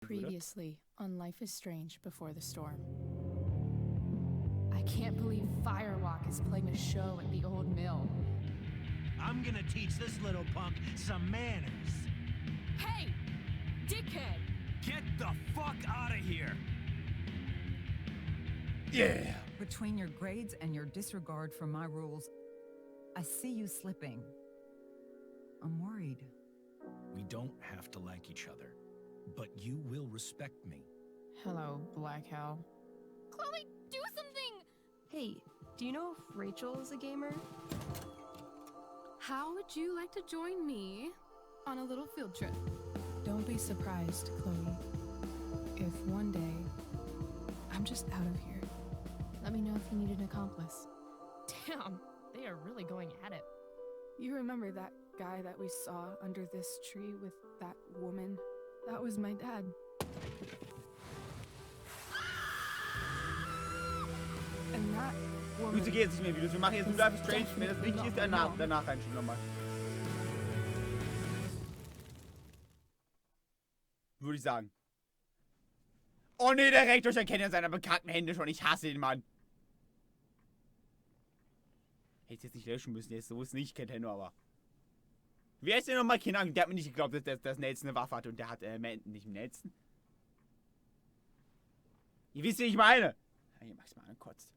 Previously on Life is Strange Before the Storm. I can't believe Firewalk is playing a show at the old mill. I'm gonna teach this little punk some manners. Hey! Dickhead! Get the fuck out of here! Yeah! Between your grades and your disregard for my rules, I see you slipping. I'm worried. We don't have to like each other, but you will respect me. Hello, Black Hell. Chloe, do something! Hey, do you know if Rachel is a gamer? How would you like to join me on a little field trip? Don't be surprised, Chloe, if one day I'm just out of here. Let me know if you need an accomplice. Damn, they are really going at it. You remember that guy that we saw under this tree with that woman? That was my dad. And that woman... Grüße geht nicht mehr Videos. Wir machen jetzt nur Life is Strange. Wenn das wichtig ist, danach reinschieben nochmal. Würde ich sagen. Oh ne, der Rektor erkennt ja seine bekannten Hände schon. Ich hasse den Mann. Hätte jetzt nicht löschen müssen, jetzt so ist nicht, kennt er nur, aber. Wer ist denn nochmal? Keine Ahnung, der hat mir nicht geglaubt, dass Nelson eine Waffe hat und der hat, nicht Nelson. Ihr wisst, wie ich meine. Hier mach's mal ankotzt.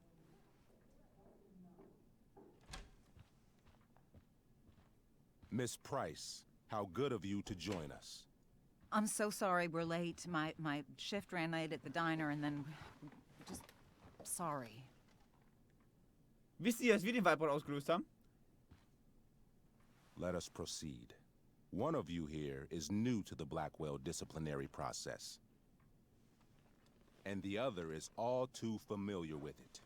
Miss Price, how good of you to join us. I'm so sorry we're late. My shift ran late at the diner and then... Just... sorry. Wisst ihr, dass wir den Waldbrand ausgelöst haben? Let us proceed. One of you here is new to the Blackwell disciplinary process. And the other is all too familiar with it.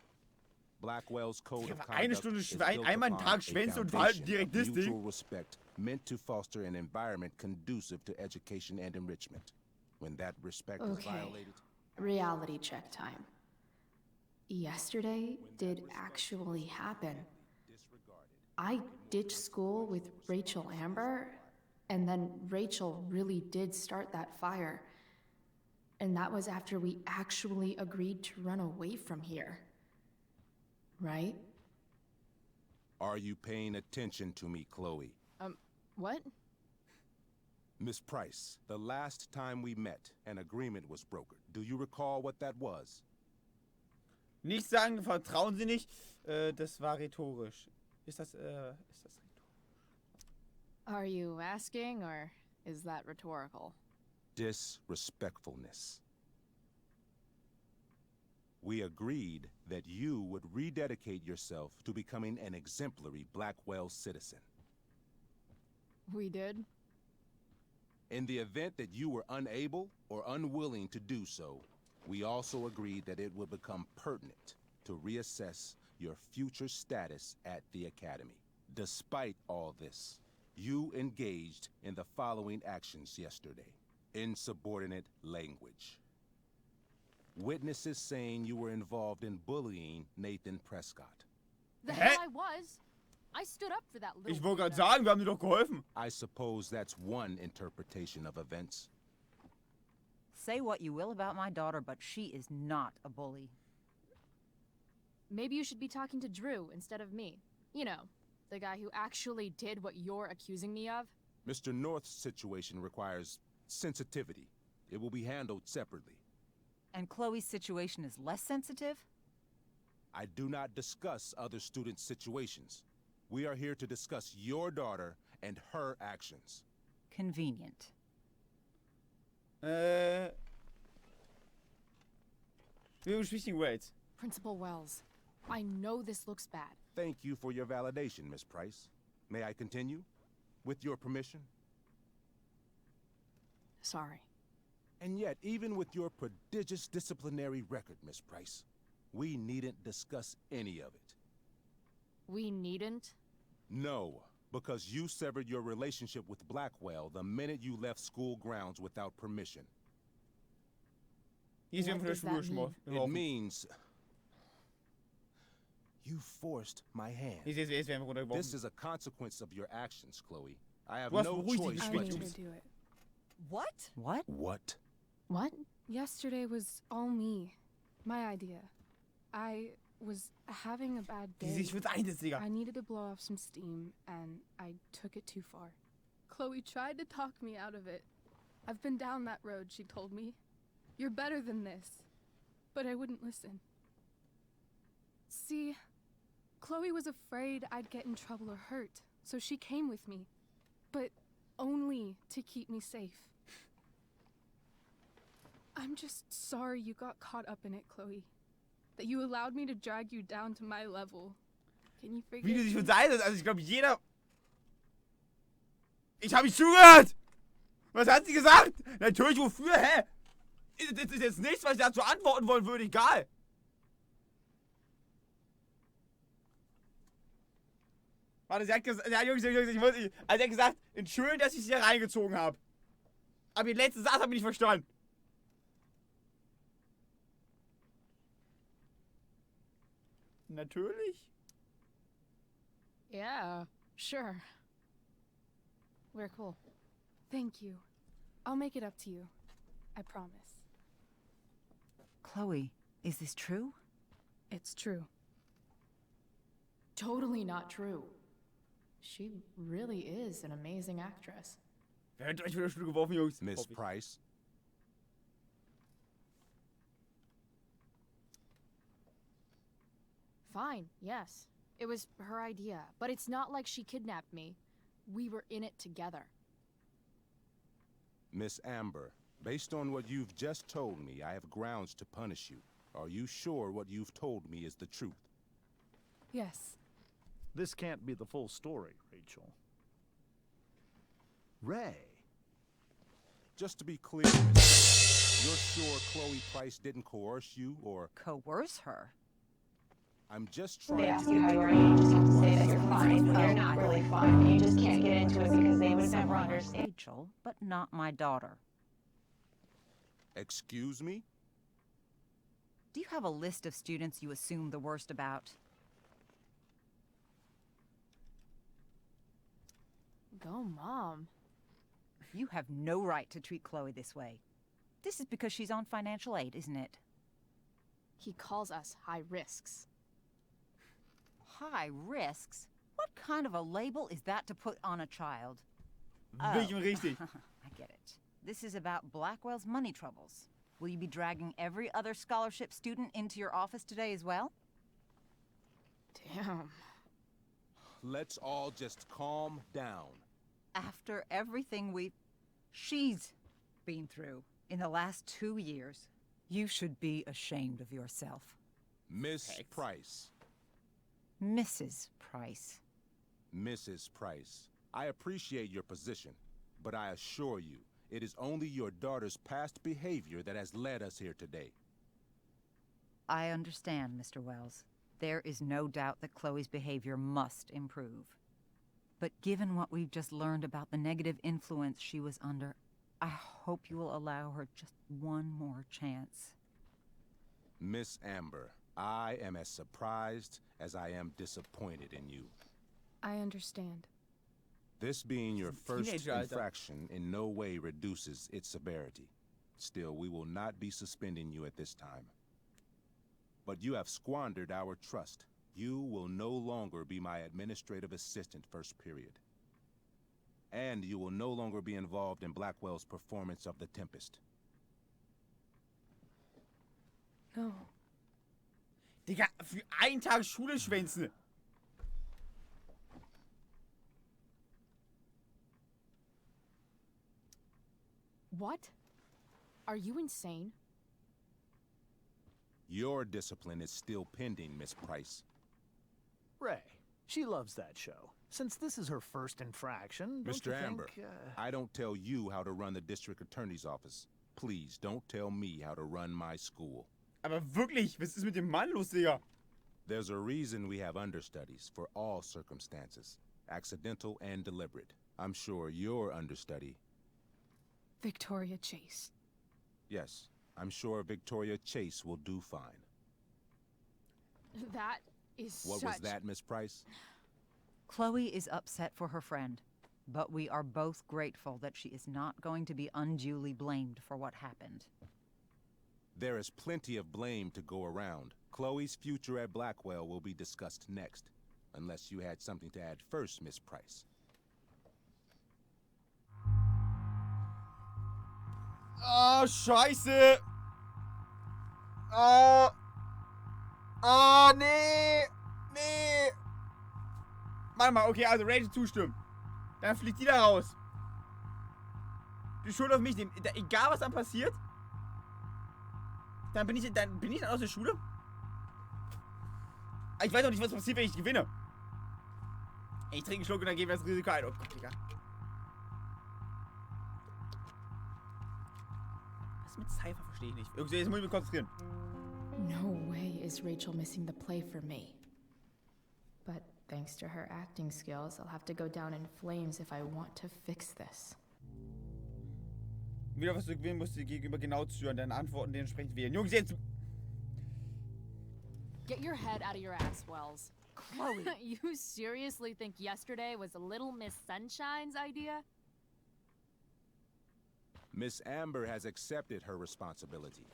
Blackwell's code of conduct is built einmal einen Tag upon schwänzen a und verhalten foundation direkt of das mutual Ding. respect meant to foster an environment conducive to education and enrichment. When that respect is violated... Reality check time. Yesterday did actually happen. I ditched school with Rachel Amber, and then Rachel really did start that fire. And that was after we actually agreed to run away from here. Right? Are you paying attention to me, Chloe? What? Miss Price, the last time we met, an agreement was brokered. Do you recall what that was? Nicht sagen, vertrauen Sie nicht. Das war rhetorisch. Ist das rhetorisch? Are you asking, or is that rhetorical? Disrespectfulness. We agreed that you would rededicate yourself to becoming an exemplary Blackwell citizen. We did? In the event that you were unable or unwilling to do so, we also agreed that it would become pertinent to reassess your future status at the Academy. Despite all this, you engaged in the following actions yesterday. Insubordinate language. Witnesses saying you were involved in bullying Nathan Prescott. The hell I was! I stood up for that little... Ich wollte gerade sagen, wir haben dir doch geholfen. I suppose that's one interpretation of events. Say what you will about my daughter, but she is not a bully. Maybe you should be talking to Drew instead of me. You know, the guy who actually did what you're accusing me of. Mr. North's situation requires sensitivity. It will be handled separately. And Chloe's situation is less sensitive? I do not discuss other students' situations. We are here to discuss your daughter and her actions. Convenient. Wir speaking words. Principal Wells, I know this looks bad. Thank you for your validation, Miss Price. May I continue? With your permission? Sorry. And yet, even with your prodigious disciplinary record, Miss Price, we needn't discuss any of it. We needn't? No, because you severed your relationship with Blackwell the minute you left school grounds without permission. Hier ist What does that mean? It means... you forced my hand. This is a consequence of your actions, Chloe. I have no choice I but need to... to do it. What? What? What? What? Yesterday was all me. My idea. I was having a bad Die day. sich für eines, Digga. I needed to blow off some steam, and I took it too far. Chloe tried to talk me out of it. I've been down that road, she told me. You're better than this. But I wouldn't listen. See, Chloe was afraid I'd get in trouble or hurt, so she came with me. But only to keep me safe. I'm just sorry you got caught up in it, Chloe. That you allowed me to drag you down to my level. Can you Wie forgive du dich me? für eines, also ich glaube jeder... Ich habe nicht zugehört! Was hat sie gesagt? Natürlich, wofür, hä? Das ist jetzt nichts, was ich dazu antworten wollen würde, egal. Warte, sie hat gesagt, ja, Jungs, also er hat gesagt, entschuldigung, dass ich sie hier reingezogen habe. Aber den letzten Satz habe ich nicht verstanden. Natürlich. Yeah, sure. We're cool. Thank you. I'll make it up to you. I promise. Chloe, is this true? It's true. Totally not true. She really is an amazing actress. Wer hat euch für den Stuhl geworfen, Jungs? Miss Hoffe ich. Price, Fine, yes. It was her idea, but it's not like she kidnapped me. We were in it together. Miss Amber, based on what you've just told me, I have grounds to punish you. Are you sure what you've told me is the truth? Yes. This can't be the full story, Rachel. Ray. Just to be clear, Miss, you're sure Chloe Price didn't coerce you, or Coerce her? I'm just They trying ask to you how get you are, to you just have to say that you're the fine, but Oh, you're not I really see. fine. You just can't get into it because they would never understand. Rachel, but not my daughter. Excuse me? Do you have a list of students you assume the worst about? Go, Mom. You have no right to treat Chloe this way. This is because she's on financial aid, isn't it? He calls us high risks. High risks? What kind of a label is that to put on a child? Wichtig und richtig. I get it. This is about Blackwell's money troubles. Will you be dragging every other scholarship student into your office today as well? Damn. Let's all just calm down. After everything she's been through in the last 2 years, you should be ashamed of yourself. Miss Hex. Price. Mrs. Price. Mrs. Price, I appreciate your position, but I assure you, it is only your daughter's past behavior that has led us here today. I understand, Mr. Wells. There is no doubt that Chloe's behavior must improve. But given what we've just learned about the negative influence she was under, I hope you will allow her just one more chance. Miss Amber, I am as surprised as I am disappointed in you. I understand. This being your She's a first teenager, Alter. infraction in no way reduces its severity. Still, we will not be suspending you at this time. But you have squandered our trust. You will no longer be my administrative assistant first period. And you will no longer be involved in Blackwell's performance of The Tempest. No. Digga, für einen Tag Schule schwänzen. What? Are you insane? Your discipline is still pending, Miss Price. Ray. She loves that show. Since this is her first infraction, don't you Mr. Amber, think, I don't tell you how to run the district attorney's office. Please don't tell me how to run my school. Aber wirklich, was ist mit dem Mann los, Digga? There's a reason we have understudies for all circumstances, accidental and deliberate. I'm sure your understudy. Victoria Chase. Yes, I'm sure Victoria Chase will do fine. That is What such... was that, Miss Price? Chloe is upset for her friend. But we are both grateful that she is not going to be unduly blamed for what happened. There is plenty of blame to go around. Chloe's future at Blackwell will be discussed next. Unless you had something to add first, Miss Price. Oh, scheiße! Oh! Oh, nee! Nee! Warte mal, okay, also Rachel zustimmen. Dann fliegt die da raus. Die Schuld auf mich nehmen. Egal, was dann passiert. Dann bin ich dann aus der Schule. Ich weiß auch nicht, was passiert, wenn ich gewinne. Ich trinke einen Schluck und dann gehen wir das Risiko ein. Oh Gott, Digga. Was mit Cypher verstehe ich nicht. Irgendwie, jetzt muss ich mich konzentrieren. No way is Rachel missing the play for me. But thanks to her acting skills, I'll have to go down in flames if I want to fix this. Wieder was du gewinnen musst, dir gegenüber genau zuhören, deine Antworten dementsprechend wählen. Jungs, jetzt... Get your head out of your ass, Wells. Chloe! You seriously think yesterday was Little Miss Sunshine's idea? Miss Amber has accepted her responsibility.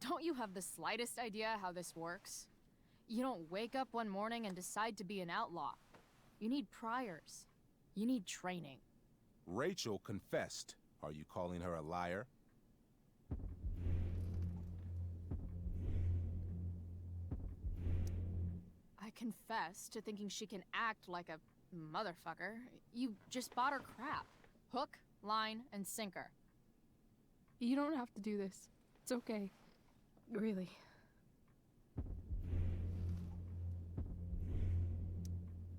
Don't you have the slightest idea how this works? You don't wake up one morning and decide to be an outlaw. You need priors. You need training. Rachel confessed. Are you calling her a liar? I confess to thinking she can act like a motherfucker. You just bought her crap. Hook, line, and sinker. You don't have to do this. It's okay. Really.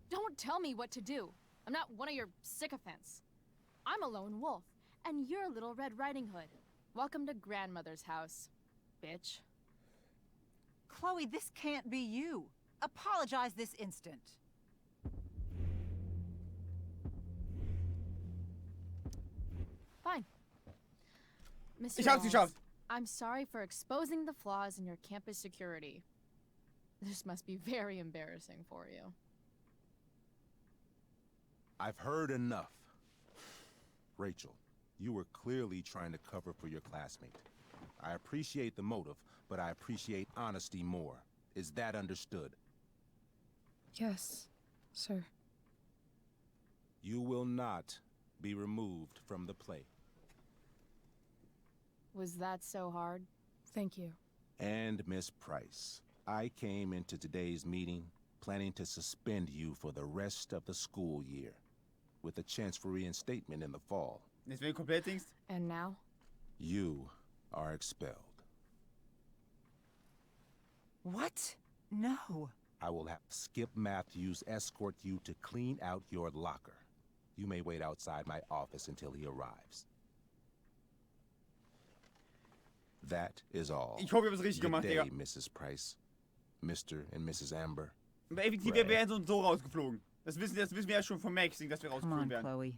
Don't tell me what to do. I'm not one of your sycophants. I'm a lone wolf, and you're Little Red Riding Hood. Welcome to grandmother's house, bitch. Chloe, this can't be you. Apologize this instant. Fine. Mr. Ich hab's Walls, geschafft. I'm sorry for exposing the flaws in your campus security. This must be very embarrassing for you. I've heard enough. Rachel, you were clearly trying to cover for your classmate. I appreciate the motive, but I appreciate honesty more. Is that understood? Yes, sir. You will not be removed from the play. Was that so hard? Thank you. And Miss Price, I came into today's meeting planning to suspend you for the rest of the school year, with a chance for reinstatement in the fall. Jetzt will ich komplett Dings. And now? You are expelled. What? No. I will have Skip Matthews escort you to clean out your locker. You may wait outside my office until he arrives. That is all. Ich hoffe, ich hab's richtig Good gemacht, day, Digga. Mrs. Price, Mr. and Mrs. Amber. Aber effektiv Ray. wären so rausgeflogen. Das wissen wir ja schon vom Maxing, dass wir Come rausgeflogen on, werden. Chloe.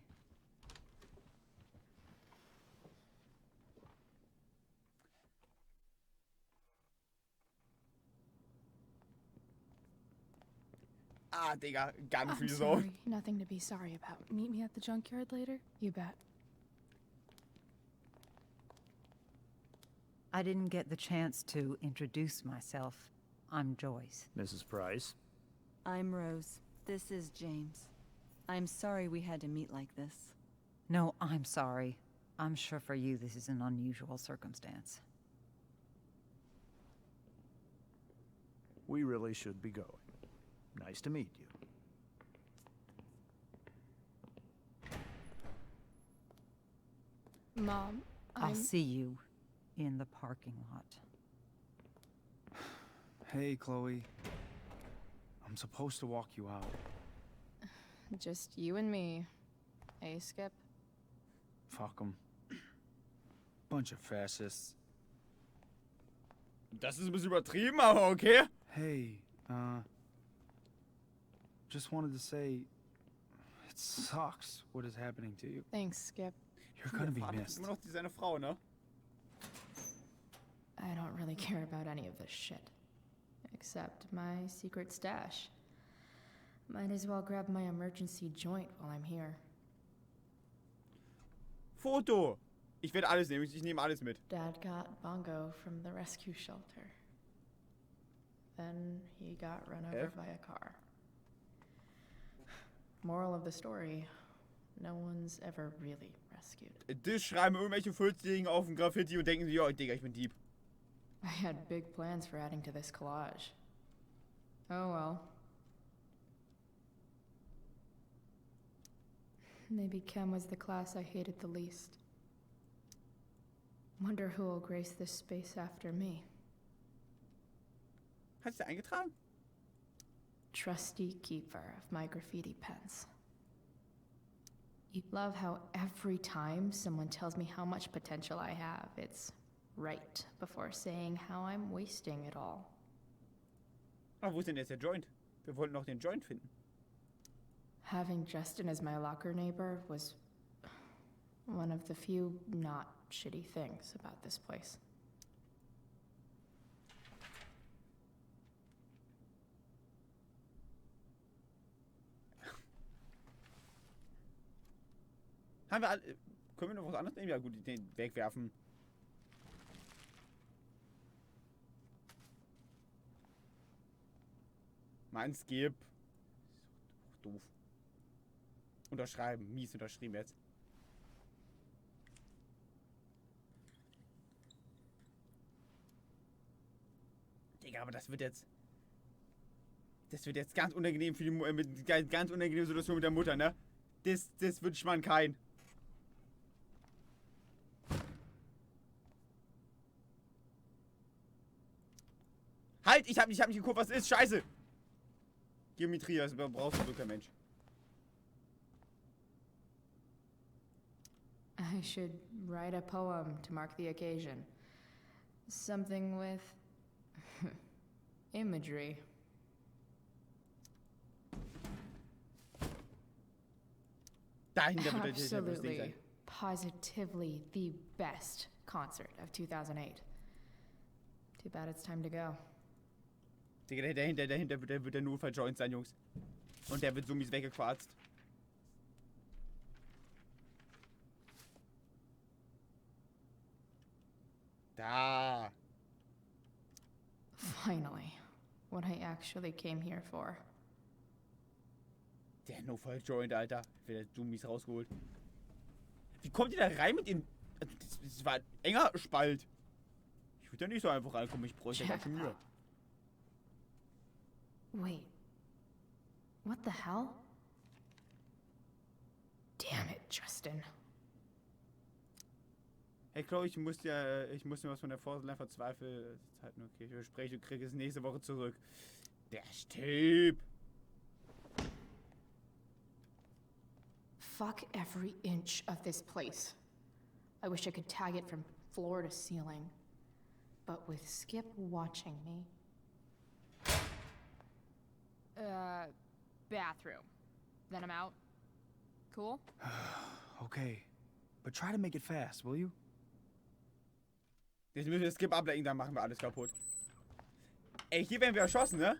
Ah, Digga, ganz I'm viel so. sorry. Nothing to be sorry about. Meet me at the junkyard later? You bet. I didn't get the chance to introduce myself. I'm Joyce. Mrs. Price. I'm Rose. This is James. I'm sorry we had to meet like this. No, I'm sorry. I'm sure for you this is an unusual circumstance. We really should be going. Nice to meet you. Mom, I'll see you in the parking lot. Hey, Chloe. I'm supposed to walk you out. Just you and me. Hey, Skip. Fuck them. Bunch of fascists. Das ist ein bisschen übertrieben, aber okay. Hey, just wanted to say, it sucks what is happening to you. Thanks, Skip. You're gonna be Vater ist missed. immer noch seine Frau, ne? I don't really care about any of this shit. Except my secret stash. Might as well grab my emergency joint while I'm here. Foto! Ich werde alles nehmen. Ich nehme alles mit. Dad got Bongo from the rescue shelter. Then he got run over by a car. Moral of the story, no one's ever really rescued. Das schreiben irgendwelche 14-Jährigen auf ein Graffiti und denken sich, ja, Digga, ich bin Dieb. I had big plans for adding to this collage. Oh well. Maybe chem was the class I hated the least. Wonder who will grace this space after me. Hast du eingetragen? Trusty keeper of my graffiti pens. You love how every time someone tells me how much potential I have, it's right before saying how I'm wasting it all. Ah, wo ist denn jetzt der Joint? Wir wollten noch den Joint finden. Having Justin as my locker neighbor was one of the few not shitty things about this place. Haben wir alle, können wir noch was anderes nehmen? Ja gut, den wegwerfen. Mein Skip. Doof. Unterschreiben. Mies unterschrieben jetzt. Digga, aber das wird jetzt... Das wird jetzt ganz unangenehm für die ganz unangenehme Situation mit der Mutter, ne? Das wünscht man keinen. Halt! Ich hab nicht geguckt, was ist. Scheiße! Geometrie, das brauchst du kein Mensch. I should write a poem to mark the occasion. Something with imagery. Dahinter wird Absolutely, positively the best concert of 2008. Too bad it's time to go. Digga, dahinter wird der Notfall-Joint sein, Jungs. Und der wird so mies weggequarzt. Da. Finally, what I actually came here for. Der Notfall-Joint, Alter. Wird der so mies rausgeholt. Wie kommt ihr da rein mit den... Das war ein enger Spalt. Ich würde da nicht so einfach reinkommen. Ich bräuchte ganz schön Mühe. Wait. What the hell? Damn it, Justin. Hey Chloe, ich muss dir was von der Vorsitzenden verzweifeln. Okay, ich verspreche, du kriegst es nächste Woche zurück. Der Typ. Fuck every inch of this place. I wish I could tag it from floor to ceiling. But with Skip watching me... Bathroom. Then I'm out. Cool? Okay, but try to make it fast, will you? Jetzt müssen wir Skip ablenken, dann machen wir alles kaputt. Ey, hier werden wir erschossen, ne?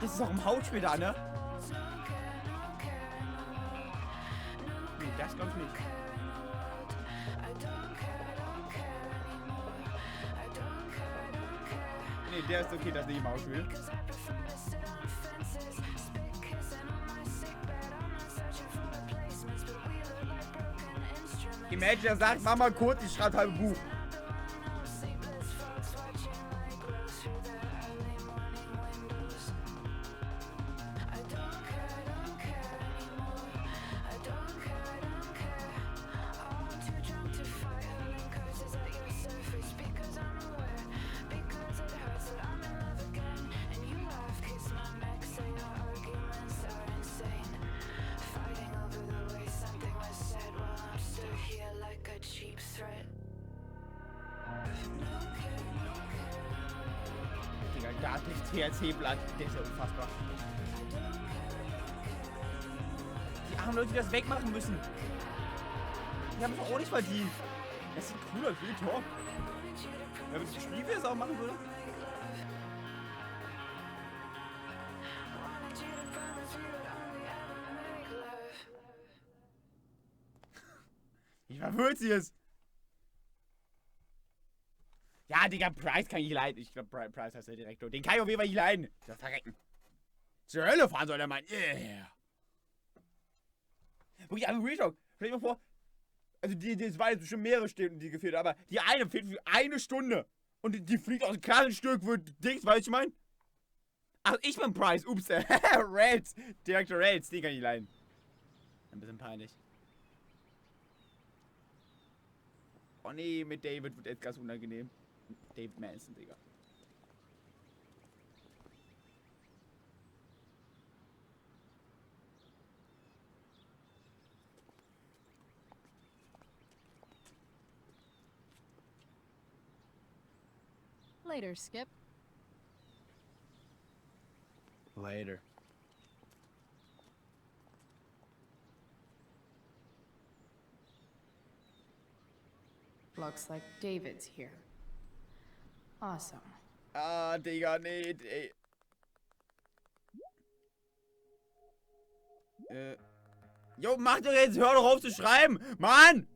Das ist auch im Haut später, ne? Nee, das glaub ich nicht. Nee, der ist okay, das ist nicht im Hausspiel. Imagine, der sagt, Mama kurz, ich schreibe halb Buch. Da, das THC-Blatt, das ist ja unfassbar. Die armen Leute, die das wegmachen müssen. Die haben es auch nicht verdient. Das sieht cool aus, wie Tor. Wenn man die Stiefel jetzt auch machen würde. Wie verwirrt sie es. Ja, Digga, Price kann ich leiden. Ich glaube, Price heißt der Direktor. Den kann ich auf jeden Fall nicht leiden. Der verrecken. Zur Hölle fahren soll der Mann. Yeah. Wirklich, also Real Talk. Stell dir mal vor, also das war jetzt bestimmt mehrere Stunden, die gefehlt, aber die eine fehlt für 1 Stunde. Und die fliegt aus dem Klassenstück, wird Dings, weißt du, ich mein? Ach, ich bin Price, ups. Reds. Direktor Reds, den kann ich leiden. Ein bisschen peinlich. Oh nee, mit David wird jetzt ganz unangenehm. David Manson, Digga. Later, Skip. Later. Looks like David's here. Awesome. Ah, Digga, nee, Jo, mach doch jetzt, hör doch auf zu schreiben! Mann!